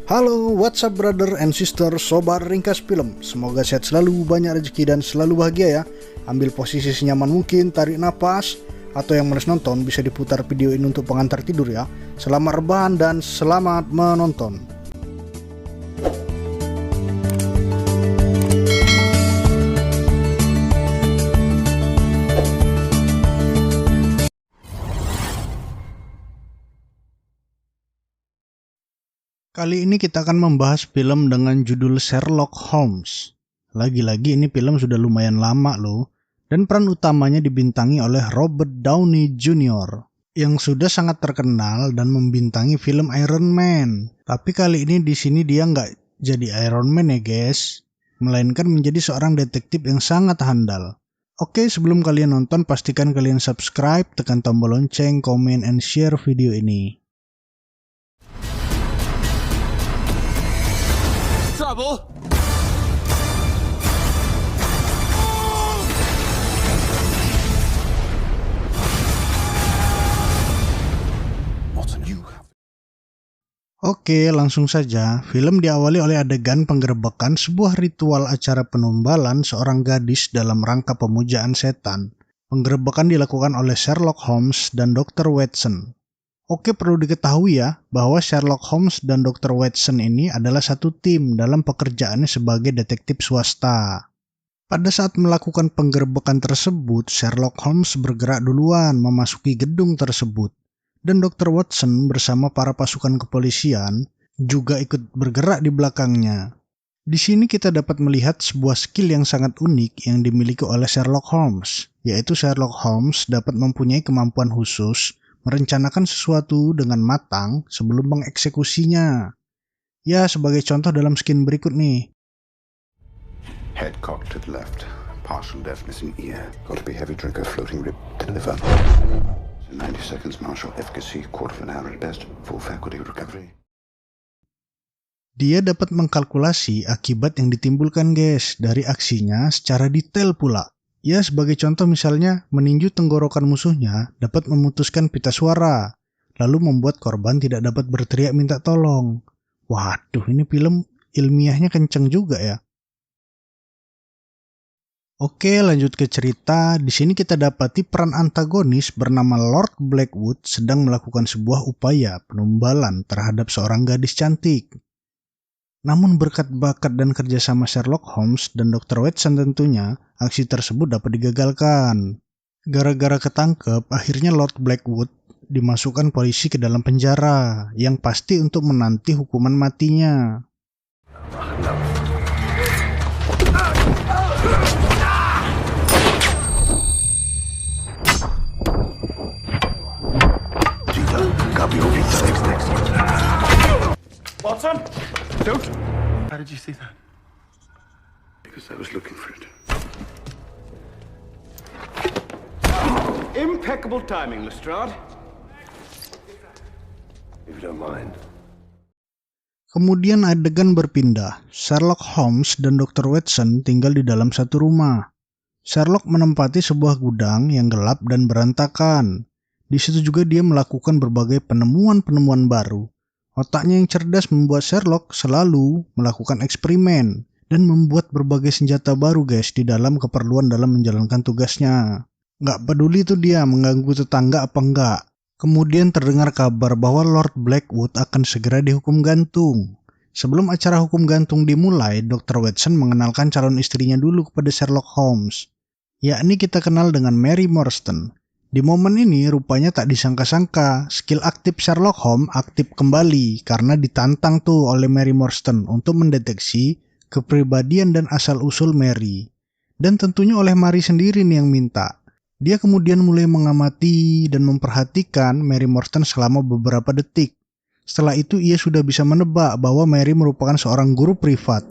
Halo, what's up brother and sister, sobat ringkas film. Semoga sehat selalu, banyak rezeki dan selalu bahagia ya. Ambil posisi senyaman mungkin, tarik nafas. Atau yang males nonton bisa diputar video ini untuk pengantar tidur ya. Selamat rebahan dan selamat menonton. Kali ini kita akan membahas film dengan judul Sherlock Holmes. Lagi-lagi ini film sudah lumayan lama loh. Dan peran utamanya dibintangi oleh Robert Downey Jr. yang sudah sangat terkenal dan membintangi film Iron Man. Tapi kali ini di sini dia nggak jadi Iron Man ya guys, melainkan menjadi seorang detektif yang sangat handal. Oke, sebelum kalian nonton pastikan kalian subscribe, tekan tombol lonceng, komen, and share video ini. Trouble! Oke, langsung saja. Film diawali oleh adegan penggerebekan sebuah ritual acara penumbalan seorang gadis dalam rangka pemujaan setan. Penggerebekan dilakukan oleh Sherlock Holmes dan Dr. Watson. Oke, perlu diketahui ya, bahwa Sherlock Holmes dan Dr. Watson ini adalah satu tim dalam pekerjaannya sebagai detektif swasta. Pada saat melakukan penggerebekan tersebut, Sherlock Holmes bergerak duluan memasuki gedung tersebut. Dan Dr. Watson bersama para pasukan kepolisian juga ikut bergerak di belakangnya. Di sini kita dapat melihat sebuah skill yang sangat unik yang dimiliki oleh Sherlock Holmes, yaitu Sherlock Holmes dapat mempunyai kemampuan khusus merencanakan sesuatu dengan matang sebelum mengeksekusinya. Ya, sebagai contoh dalam skin berikut nih. Head cocked to the left, partial deafness in ear, got to be heavy drinker, floating rib to the liver. 90 seconds martial efficacy, quarter of an hour at best, full faculty recovery. Dia dapat mengkalkulasi akibat yang ditimbulkan guys dari aksinya secara detail pula. Ya, sebagai contoh misalnya meninju tenggorokan musuhnya dapat memutuskan pita suara, lalu membuat korban tidak dapat berteriak minta tolong. Waduh, ini film ilmiahnya kenceng juga ya. Oke, lanjut ke cerita. Di sini kita dapati peran antagonis bernama Lord Blackwood sedang melakukan sebuah upaya penumbalan terhadap seorang gadis cantik. Namun berkat bakat dan kerjasama Sherlock Holmes dan Dr. Watson tentunya, aksi tersebut dapat digagalkan. Gara-gara ketangkep, akhirnya Lord Blackwood dimasukkan polisi ke dalam penjara, yang pasti untuk menanti hukuman matinya. Watson? Don't! How did you see that? Because I was looking for it. Impeccable timing, Lestrade. If you don't mind. Kemudian adegan berpindah. Sherlock Holmes dan Dr. Watson tinggal di dalam satu rumah. Sherlock menempati sebuah gudang yang gelap dan berantakan. Di situ juga dia melakukan berbagai penemuan-penemuan baru. Otaknya yang cerdas membuat Sherlock selalu melakukan eksperimen dan membuat berbagai senjata baru guys di dalam keperluan dalam menjalankan tugasnya. Nggak peduli tuh dia mengganggu tetangga apa enggak. Kemudian terdengar kabar bahwa Lord Blackwood akan segera dihukum gantung. Sebelum acara hukum gantung dimulai, Dr. Watson mengenalkan calon istrinya dulu kepada Sherlock Holmes. Yakni kita kenal dengan Mary Morstan. Di momen ini rupanya tak disangka-sangka, skill aktif Sherlock Holmes aktif kembali karena ditantang tuh oleh Mary Morstan untuk mendeteksi kepribadian dan asal-usul Mary. Dan tentunya oleh Mary sendiri nih yang minta. Dia kemudian mulai mengamati dan memperhatikan Mary Morstan selama beberapa detik. Setelah itu ia sudah bisa menebak bahwa Mary merupakan seorang guru privat.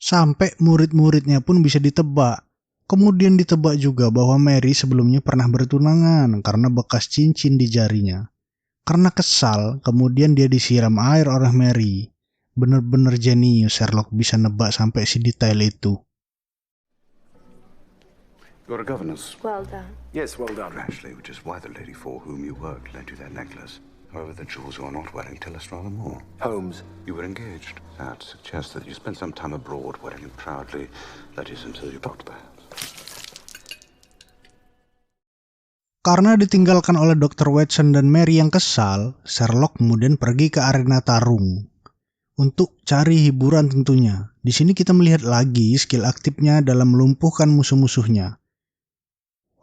Sampai murid-muridnya pun bisa ditebak. Kemudian ditebak juga bahwa Mary sebelumnya pernah bertunangan karena bekas cincin di jarinya. Karena kesal, kemudian dia disiram air oleh Mary. Bener-bener jenius Sherlock bisa nebak sampai si detail itu. You're a governess. Well done. Yes, well done. Actually, which is why the lady for whom you worked lent you that necklace. However, the jewels you are not wearing tell us rather more. Holmes. You were engaged. That suggests that you spent some time abroad wearing it proudly. That is, until you talked, perhaps. Karena ditinggalkan oleh Dr. Watson dan Mary yang kesal, Sherlock kemudian pergi ke arena tarung untuk cari hiburan tentunya. Di sini kita melihat lagi skill aktifnya dalam melumpuhkan musuh-musuhnya.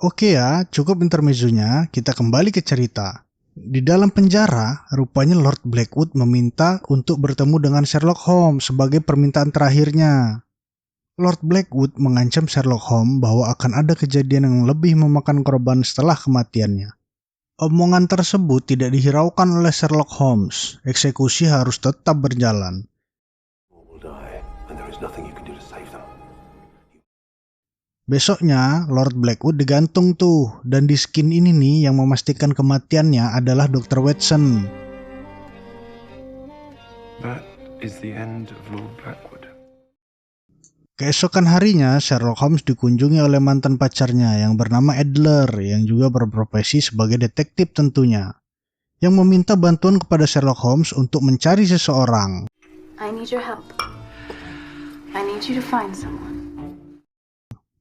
Oke ya, cukup intermezzonya, kita kembali ke cerita. Di dalam penjara, rupanya Lord Blackwood meminta untuk bertemu dengan Sherlock Holmes sebagai permintaan terakhirnya. Lord Blackwood mengancam Sherlock Holmes bahwa akan ada kejadian yang lebih memakan korban setelah kematiannya. Omongan tersebut tidak dihiraukan oleh Sherlock Holmes. Eksekusi harus tetap berjalan. Besoknya, Lord Blackwood digantung tuh, dan di skin ini nih yang memastikan kematiannya adalah Dr. Watson. That is the end of Lord Blackwood. Keesokan harinya, Sherlock Holmes dikunjungi oleh mantan pacarnya yang bernama Adler, yang juga berprofesi sebagai detektif tentunya, yang meminta bantuan kepada Sherlock Holmes untuk mencari seseorang. I need your help. I need you to find someone.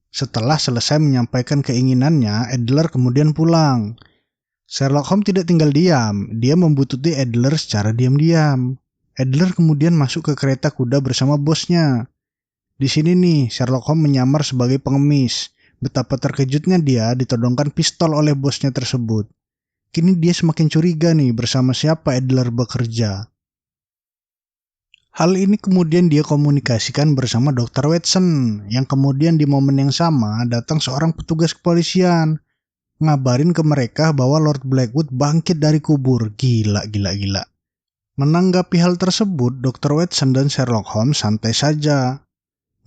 Setelah selesai menyampaikan keinginannya, Adler kemudian pulang. Sherlock Holmes tidak tinggal diam, dia membuntuti Adler secara diam-diam. Adler kemudian masuk ke kereta kuda bersama bosnya. Di sini nih, Sherlock Holmes menyamar sebagai pengemis. Betapa terkejutnya dia ditodongkan pistol oleh bosnya tersebut. Kini dia semakin curiga nih bersama siapa Adler bekerja. Hal ini kemudian dia komunikasikan bersama Dr. Watson, yang kemudian di momen yang sama datang seorang petugas kepolisian. Ngabarin ke mereka bahwa Lord Blackwood bangkit dari kubur. Gila. Menanggapi hal tersebut, Dr. Watson dan Sherlock Holmes santai saja.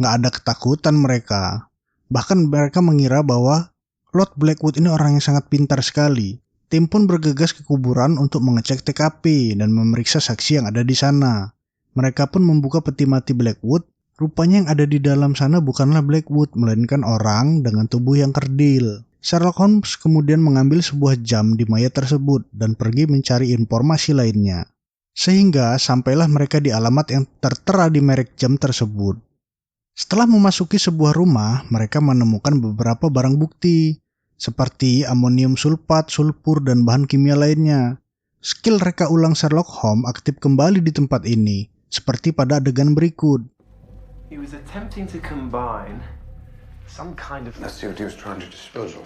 Nggak ada ketakutan mereka. Bahkan mereka mengira bahwa Lord Blackwood ini orang yang sangat pintar sekali. Tim pun bergegas ke kuburan untuk mengecek TKP dan memeriksa saksi yang ada di sana. Mereka pun membuka peti mati Blackwood. Rupanya yang ada di dalam sana bukanlah Blackwood, melainkan orang dengan tubuh yang kerdil. Sherlock Holmes kemudian mengambil sebuah jam di mayat tersebut dan pergi mencari informasi lainnya. Sehingga sampailah mereka di alamat yang tertera di merek jam tersebut. Setelah memasuki sebuah rumah, mereka menemukan beberapa barang bukti, seperti amonium sulfat, sulfur, dan bahan kimia lainnya. Skill reka ulang Sherlock Holmes aktif kembali di tempat ini, seperti pada adegan berikut. He was attempting to combine some kind of... Let's see what he was trying to dispose of.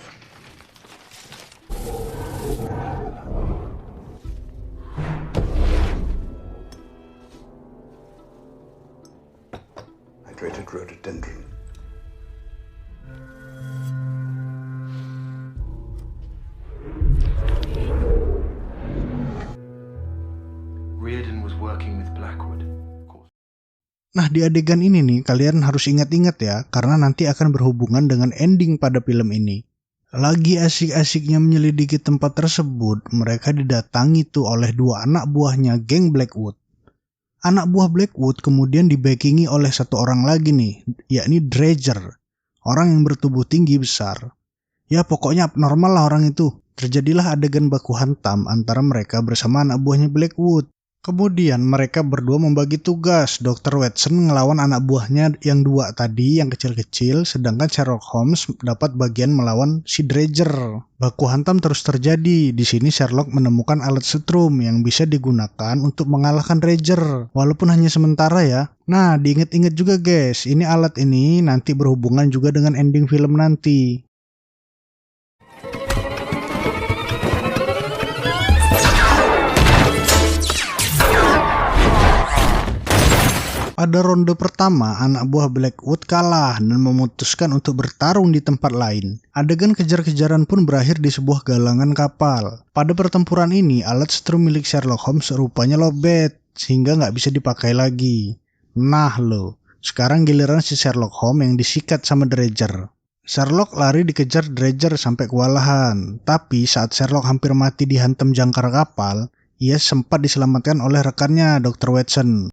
Hydrated rhododendron. Reardon was working with Blackwood. Nah, di adegan ini nih kalian harus ingat-ingat ya, karena nanti akan berhubungan dengan ending pada film ini. Lagi asik-asiknya menyelidiki tempat tersebut, mereka didatangi tuh oleh dua anak buahnya geng Blackwood. Anak buah Blackwood kemudian dibackingi oleh satu orang lagi nih, yakni Dredger, orang yang bertubuh tinggi besar. Ya pokoknya abnormal lah orang itu. Terjadilah adegan baku hantam antara mereka bersama anak buahnya Blackwood. Kemudian mereka berdua membagi tugas. Dr. Watson ngelawan anak buahnya yang dua tadi, yang kecil-kecil, sedangkan Sherlock Holmes dapat bagian melawan si Dredger. Baku hantam terus terjadi. Di sini Sherlock menemukan alat setrum yang bisa digunakan untuk mengalahkan Dredger, walaupun hanya sementara ya. Nah, diingat-ingat juga guys, ini alat ini nanti berhubungan juga dengan ending film nanti. Pada ronde pertama, anak buah Blackwood kalah dan memutuskan untuk bertarung di tempat lain. Adegan kejar-kejaran pun berakhir di sebuah galangan kapal. Pada pertempuran ini, alat setrum milik Sherlock Holmes rupanya lowbat, sehingga nggak bisa dipakai lagi. Nah loh, sekarang giliran si Sherlock Holmes yang disikat sama Dredger. Sherlock lari dikejar Dredger sampai kewalahan, tapi saat Sherlock hampir mati dihantam jangkar kapal, ia sempat diselamatkan oleh rekannya, Dr. Watson.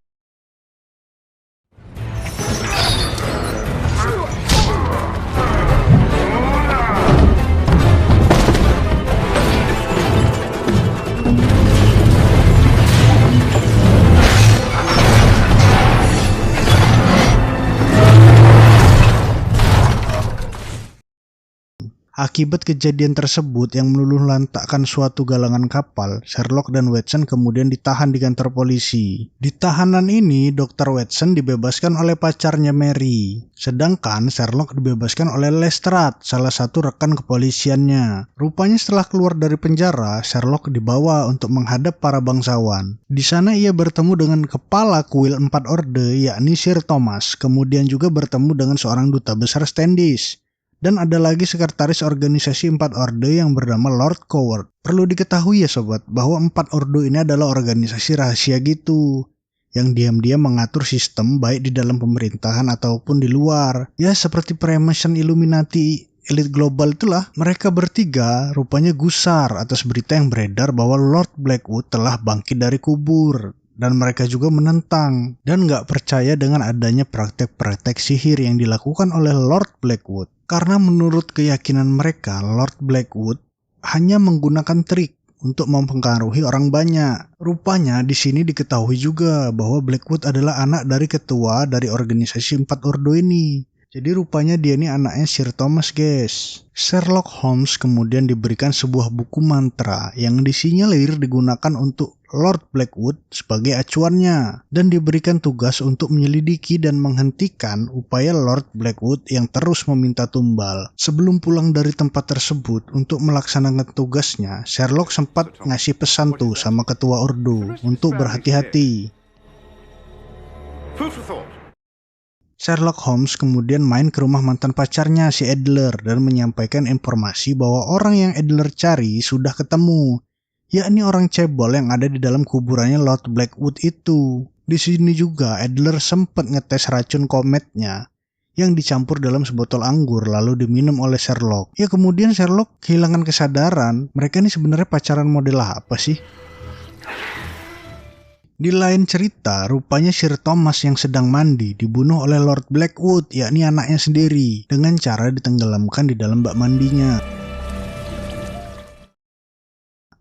Akibat kejadian tersebut yang meluluhlantakkan suatu galangan kapal, Sherlock dan Watson kemudian ditahan di kantor polisi. Di tahanan ini, Dr. Watson dibebaskan oleh pacarnya Mary, sedangkan Sherlock dibebaskan oleh Lestrade, salah satu rekan kepolisiannya. Rupanya setelah keluar dari penjara, Sherlock dibawa untuk menghadap para bangsawan. Di sana ia bertemu dengan kepala kuil 4 orde, yakni Sir Thomas, kemudian juga bertemu dengan seorang duta besar Standish. Dan ada lagi sekretaris organisasi 4 orde yang bernama Lord Coward. Perlu diketahui ya sobat, bahwa 4 orde ini adalah organisasi rahasia gitu, yang diam-diam mengatur sistem baik di dalam pemerintahan ataupun di luar. Ya seperti Freemason, Illuminati, elit global itulah. Mereka bertiga rupanya gusar atas berita yang beredar bahwa Lord Blackwood telah bangkit dari kubur. Dan mereka juga menentang dan gak percaya dengan adanya praktek-praktek sihir yang dilakukan oleh Lord Blackwood. Karena menurut keyakinan mereka, Lord Blackwood hanya menggunakan trik untuk mempengaruhi orang banyak. Rupanya di sini diketahui juga bahwa Blackwood adalah anak dari ketua dari organisasi 4 ordo ini. Jadi rupanya dia ini anaknya Sir Thomas, guys. Sherlock Holmes kemudian diberikan sebuah buku mantra yang disinyalir digunakan untuk Lord Blackwood sebagai acuannya, dan diberikan tugas untuk menyelidiki dan menghentikan upaya Lord Blackwood yang terus meminta tumbal. Sebelum pulang dari tempat tersebut untuk melaksanakan tugasnya, Sherlock sempat ngasih pesan tuh sama ketua ordo untuk berhati-hati. Sherlock Holmes kemudian main ke rumah mantan pacarnya si Adler dan menyampaikan informasi bahwa orang yang Adler cari sudah ketemu, yakni orang cebol yang ada di dalam kuburannya Lord Blackwood itu. Di sini juga Adler sempat ngetes racun kometnya yang dicampur dalam sebotol anggur lalu diminum oleh Sherlock. Ya kemudian Sherlock kehilangan kesadaran. Mereka ini sebenarnya pacaran model apa sih? Di lain cerita, rupanya Sir Thomas yang sedang mandi dibunuh oleh Lord Blackwood, yakni anaknya sendiri, dengan cara ditenggelamkan di dalam bak mandinya.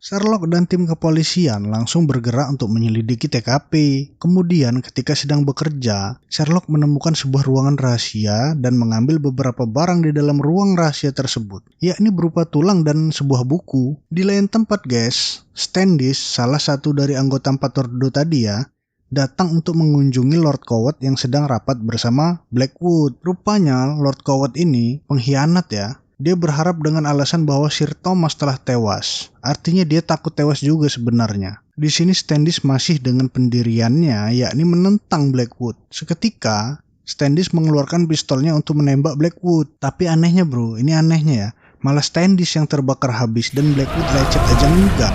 Sherlock dan tim kepolisian langsung bergerak untuk menyelidiki TKP. Kemudian ketika sedang bekerja, Sherlock menemukan sebuah ruangan rahasia dan mengambil beberapa barang di dalam ruang rahasia tersebut, yakni berupa tulang dan sebuah buku. Di lain tempat guys, Standish, salah satu dari anggota 4 ordo tadi ya, datang untuk mengunjungi Lord Coward yang sedang rapat bersama Blackwood. Rupanya Lord Coward ini pengkhianat ya. Dia berharap dengan alasan bahwa Sir Thomas telah tewas. Artinya dia takut tewas juga sebenarnya. Di sini Standish masih dengan pendiriannya, yakni menentang Blackwood. Seketika, Standish mengeluarkan pistolnya untuk menembak Blackwood. Tapi anehnya bro, ini anehnya ya. Malah Standish yang terbakar habis dan Blackwood lecet aja enggak.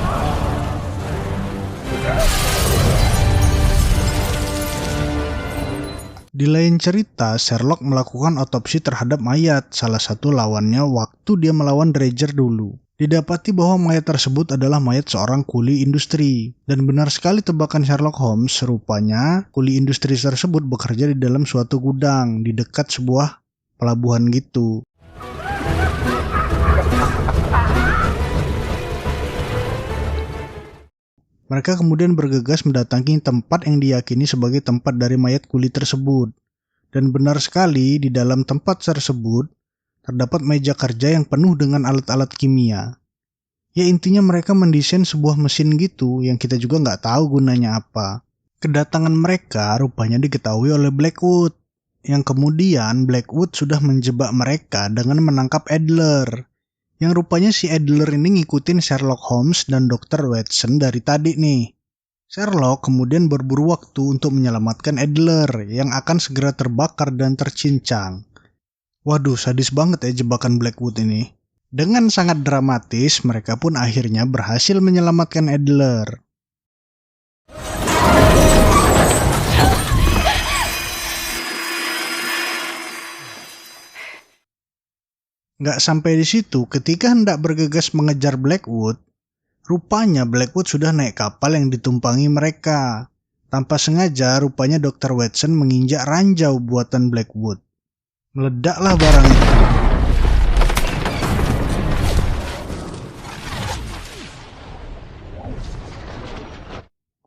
Di lain cerita, Sherlock melakukan otopsi terhadap mayat, salah satu lawannya waktu dia melawan Dredger dulu. Didapati bahwa mayat tersebut adalah mayat seorang kuli industri. Dan benar sekali tebakan Sherlock Holmes, rupanya kuli industri tersebut bekerja di dalam suatu gudang di dekat sebuah pelabuhan gitu. Mereka kemudian bergegas mendatangi tempat yang diyakini sebagai tempat dari mayat kuli tersebut. Dan benar sekali di dalam tempat tersebut terdapat meja kerja yang penuh dengan alat-alat kimia. Ya intinya mereka mendesain sebuah mesin gitu yang kita juga nggak tahu gunanya apa. Kedatangan mereka rupanya diketahui oleh Blackwood. Yang kemudian Blackwood sudah menjebak mereka dengan menangkap Adler. Yang rupanya si Adler ini ngikutin Sherlock Holmes dan Dr. Watson dari tadi nih. Sherlock kemudian berburu waktu untuk menyelamatkan Adler yang akan segera terbakar dan tercincang. Waduh, sadis banget ya jebakan Blackwood ini. Dengan sangat dramatis, mereka pun akhirnya berhasil menyelamatkan Adler. Nggak sampai di situ, ketika hendak bergegas mengejar Blackwood, rupanya Blackwood sudah naik kapal yang ditumpangi mereka. Tanpa sengaja, rupanya Dr. Watson menginjak ranjau buatan Blackwood. Meledaklah barang itu.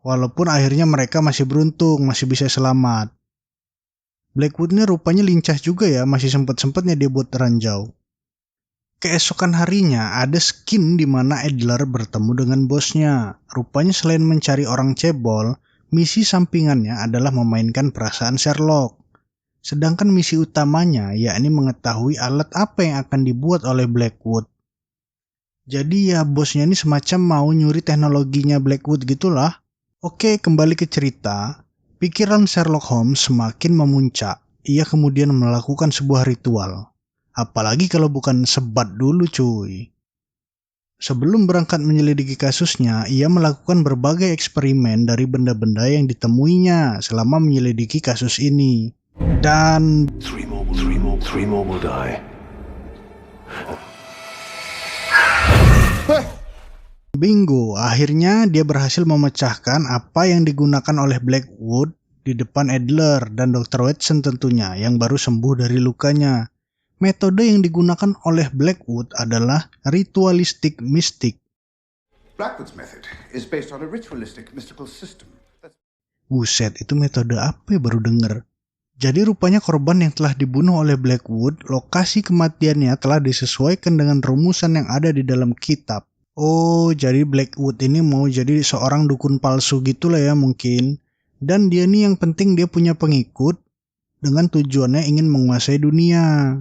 Walaupun akhirnya mereka masih beruntung, masih bisa selamat. Blackwood ini rupanya lincah juga ya, masih sempat-sempatnya dia buat ranjau. Keesokan harinya ada scene di mana Adler bertemu dengan bosnya. Rupanya selain mencari orang cebol, misi sampingannya adalah memainkan perasaan Sherlock. Sedangkan misi utamanya yakni mengetahui alat apa yang akan dibuat oleh Blackwood. Jadi ya bosnya ini semacam mau nyuri teknologinya Blackwood gitulah. Oke, kembali ke cerita. Pikiran Sherlock Holmes semakin memuncak. Ia kemudian melakukan sebuah ritual. Apalagi kalau bukan sebat dulu cuy. Sebelum berangkat menyelidiki kasusnya, ia melakukan berbagai eksperimen dari benda-benda yang ditemuinya selama menyelidiki kasus ini. Dan Three more will die. bingo, akhirnya dia berhasil memecahkan apa yang digunakan oleh Blackwood di depan Adler dan Dr. Watson tentunya yang baru sembuh dari lukanya. Metode yang digunakan oleh Blackwood adalah ritualistic mystic. Blackwood's method is based on a ritualistic mystical system. Buset, itu metode apa ya baru denger. Jadi rupanya korban yang telah dibunuh oleh Blackwood, lokasi kematiannya telah disesuaikan dengan rumusan yang ada di dalam kitab. Oh, jadi Blackwood ini mau jadi seorang dukun palsu gitulah ya mungkin. Dan dia nih yang penting dia punya pengikut dengan tujuannya ingin menguasai dunia.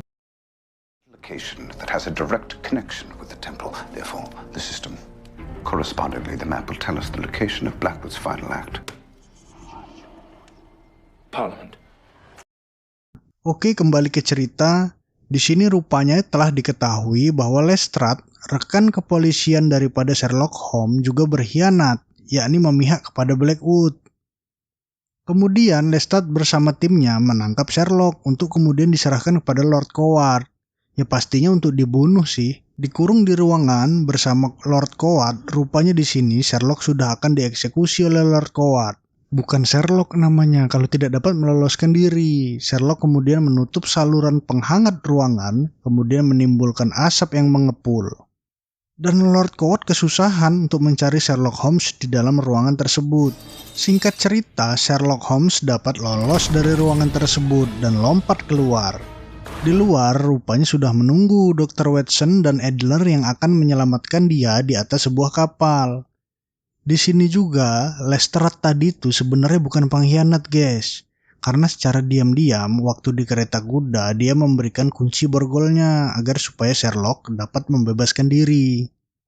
Location that has a direct connection with the temple. Therefore, the system. Correspondingly, the map will tell us the location of Blackwood's final act. Parliament. Oke, kembali ke cerita. Di sini rupanya telah diketahui bahwa Lestrade, rekan kepolisian daripada Sherlock Holmes, juga berkhianat, yakni memihak kepada Blackwood. Kemudian Lestrade bersama timnya menangkap Sherlock untuk kemudian diserahkan kepada Lord Coward. Ya pastinya untuk dibunuh sih. Dikurung di ruangan bersama Lord Coward, rupanya di sini Sherlock sudah akan dieksekusi oleh Lord Coward. Bukan Sherlock namanya kalau tidak dapat meloloskan diri. Sherlock kemudian menutup saluran penghangat ruangan, kemudian menimbulkan asap yang mengepul. Dan Lord Coward kesusahan untuk mencari Sherlock Holmes di dalam ruangan tersebut. Singkat cerita, Sherlock Holmes dapat lolos dari ruangan tersebut dan lompat keluar. Di luar rupanya sudah menunggu Dr. Watson dan Adler yang akan menyelamatkan dia di atas sebuah kapal. Di sini juga Lestrade tadi itu sebenarnya bukan pengkhianat guys. Karena secara diam-diam waktu di kereta kuda dia memberikan kunci borgolnya agar supaya Sherlock dapat membebaskan diri.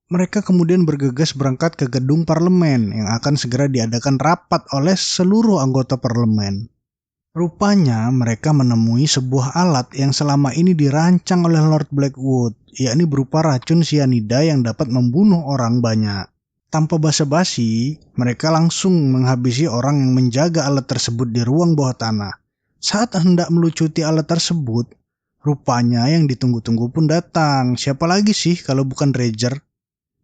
Mereka kemudian bergegas berangkat ke gedung parlemen yang akan segera diadakan rapat oleh seluruh anggota parlemen. Rupanya mereka menemui sebuah alat yang selama ini dirancang oleh Lord Blackwood, yakni berupa racun sianida yang dapat membunuh orang banyak. Tanpa basa-basi, mereka langsung menghabisi orang yang menjaga alat tersebut di ruang bawah tanah. Saat hendak melucuti alat tersebut, rupanya yang ditunggu-tunggu pun datang. Siapa lagi sih kalau bukan Roger,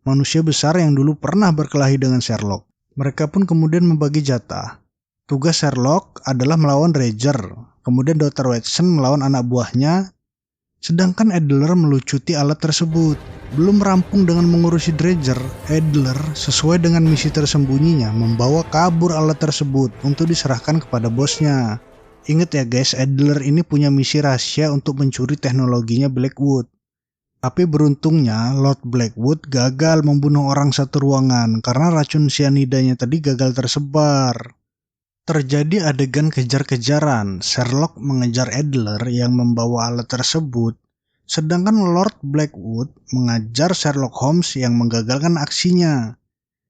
manusia besar yang dulu pernah berkelahi dengan Sherlock. Mereka pun kemudian membagi jatah. Tugas Sherlock adalah melawan Roger, kemudian Dr. Watson melawan anak buahnya, sedangkan Adler melucuti alat tersebut. Belum rampung dengan mengurusi Roger, Adler sesuai dengan misi tersembunyinya membawa kabur alat tersebut untuk diserahkan kepada bosnya. Ingat ya guys, Adler ini punya misi rahasia untuk mencuri teknologinya Blackwood. Tapi beruntungnya Lord Blackwood gagal membunuh orang satu ruangan karena racun sianidanya tadi gagal tersebar. Terjadi adegan kejar-kejaran. Sherlock mengejar Adler yang membawa alat tersebut, sedangkan Lord Blackwood mengajar Sherlock Holmes yang menggagalkan aksinya.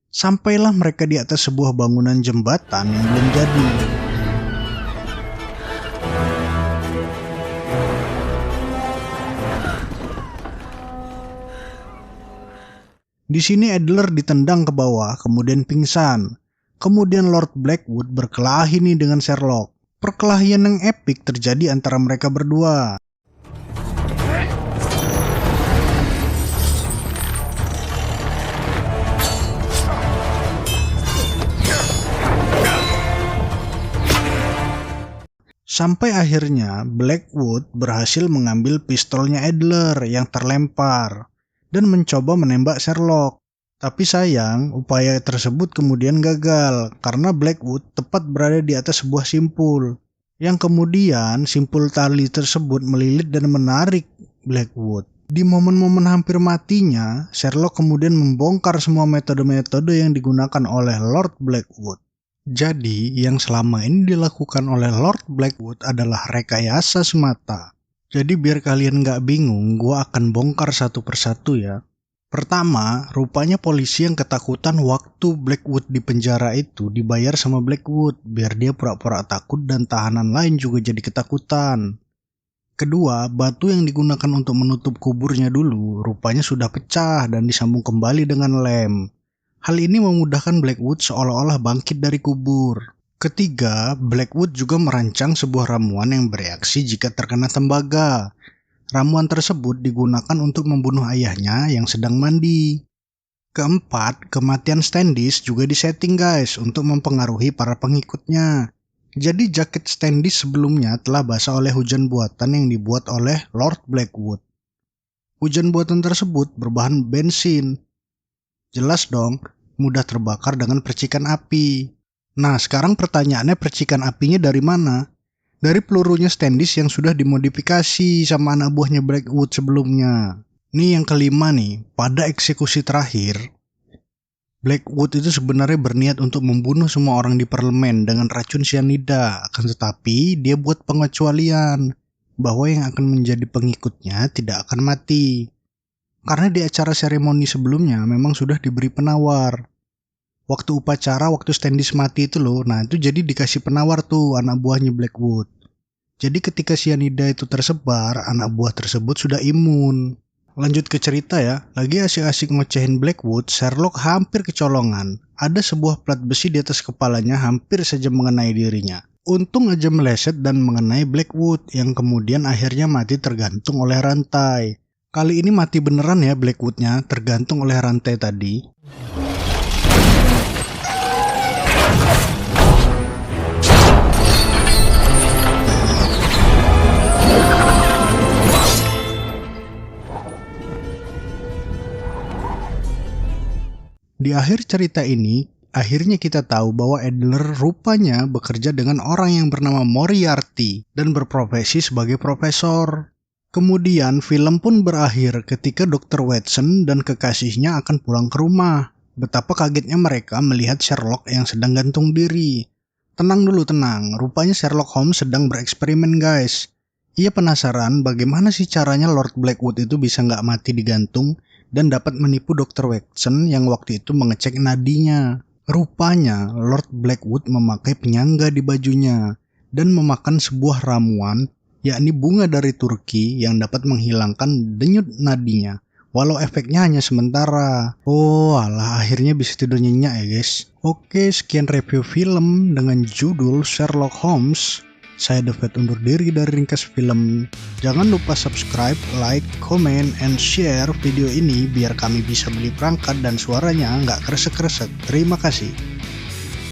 Sampailah mereka di atas sebuah bangunan jembatan yang belum jadi. Di sini Adler ditendang ke bawah, kemudian pingsan. Kemudian Lord Blackwood berkelahi nih dengan Sherlock. Perkelahian yang epik terjadi antara mereka berdua. Sampai akhirnya Blackwood berhasil mengambil pistolnya Adler yang terlempar dan mencoba menembak Sherlock. Tapi sayang, upaya tersebut kemudian gagal karena Blackwood tepat berada di atas sebuah simpul. Yang kemudian simpul tali tersebut melilit dan menarik Blackwood. Di momen-momen hampir matinya, Sherlock kemudian membongkar semua metode-metode yang digunakan oleh Lord Blackwood. Jadi, yang selama ini dilakukan oleh Lord Blackwood adalah rekayasa semata. Jadi biar kalian gak bingung, gue akan bongkar satu persatu ya. Pertama, rupanya polisi yang ketakutan waktu Blackwood di penjara itu dibayar sama Blackwood biar dia pura-pura takut dan tahanan lain juga jadi ketakutan. Kedua, batu yang digunakan untuk menutup kuburnya dulu rupanya sudah pecah dan disambung kembali dengan lem. Hal ini memudahkan Blackwood seolah-olah bangkit dari kubur. Ketiga, Blackwood juga merancang sebuah ramuan yang bereaksi jika terkena tembaga. Ramuan tersebut digunakan untuk membunuh ayahnya yang sedang mandi. Keempat, kematian Standish juga disetting guys untuk mempengaruhi para pengikutnya. Jadi jaket Standish sebelumnya telah basah oleh hujan buatan yang dibuat oleh Lord Blackwood. Hujan buatan tersebut berbahan bensin. Jelas dong, mudah terbakar dengan percikan api. Nah, sekarang pertanyaannya percikan apinya dari mana? Dari pelurunya Standish yang sudah dimodifikasi sama anak buahnya Blackwood sebelumnya. Nih yang kelima nih, pada eksekusi terakhir, Blackwood itu sebenarnya berniat untuk membunuh semua orang di parlemen dengan racun cyanida, akan tetapi dia buat pengecualian bahwa yang akan menjadi pengikutnya tidak akan mati. Karena di acara seremoni sebelumnya memang sudah diberi penawar. Waktu upacara, waktu Standish mati itu loh, nah itu jadi dikasih penawar tuh anak buahnya Blackwood. Jadi ketika cyanida itu tersebar, anak buah tersebut sudah imun. Lanjut ke cerita ya, lagi asik-asik ngocehin Blackwood, Sherlock hampir kecolongan. Ada sebuah plat besi di atas kepalanya hampir saja mengenai dirinya. Untung aja meleset dan mengenai Blackwood yang kemudian akhirnya mati tergantung oleh rantai. Kali ini mati beneran ya Blackwoodnya, tergantung oleh rantai tadi. Di akhir cerita ini, akhirnya kita tahu bahwa Adler rupanya bekerja dengan orang yang bernama Moriarty dan berprofesi sebagai profesor. Kemudian film pun berakhir ketika Dr. Watson dan kekasihnya akan pulang ke rumah. Betapa kagetnya mereka melihat Sherlock yang sedang gantung diri. Tenang dulu, tenang. Rupanya Sherlock Holmes sedang bereksperimen guys. Ia penasaran bagaimana sih caranya Lord Blackwood itu bisa nggak mati digantung dan dapat menipu Dr. Watson yang waktu itu mengecek nadinya. Rupanya Lord Blackwood memakai penyangga di bajunya dan memakan sebuah ramuan, yakni bunga dari Turki yang dapat menghilangkan denyut nadinya, walau efeknya hanya sementara. Oh alah, akhirnya bisa tidur nyenyak ya guys. Oke, sekian review film dengan judul Sherlock Holmes. Saya The Vet undur diri dari Ringkas Film. Jangan lupa subscribe, like, comment, and share video ini biar kami bisa beli perangkat dan suaranya nggak kresek-kresek. Terima kasih.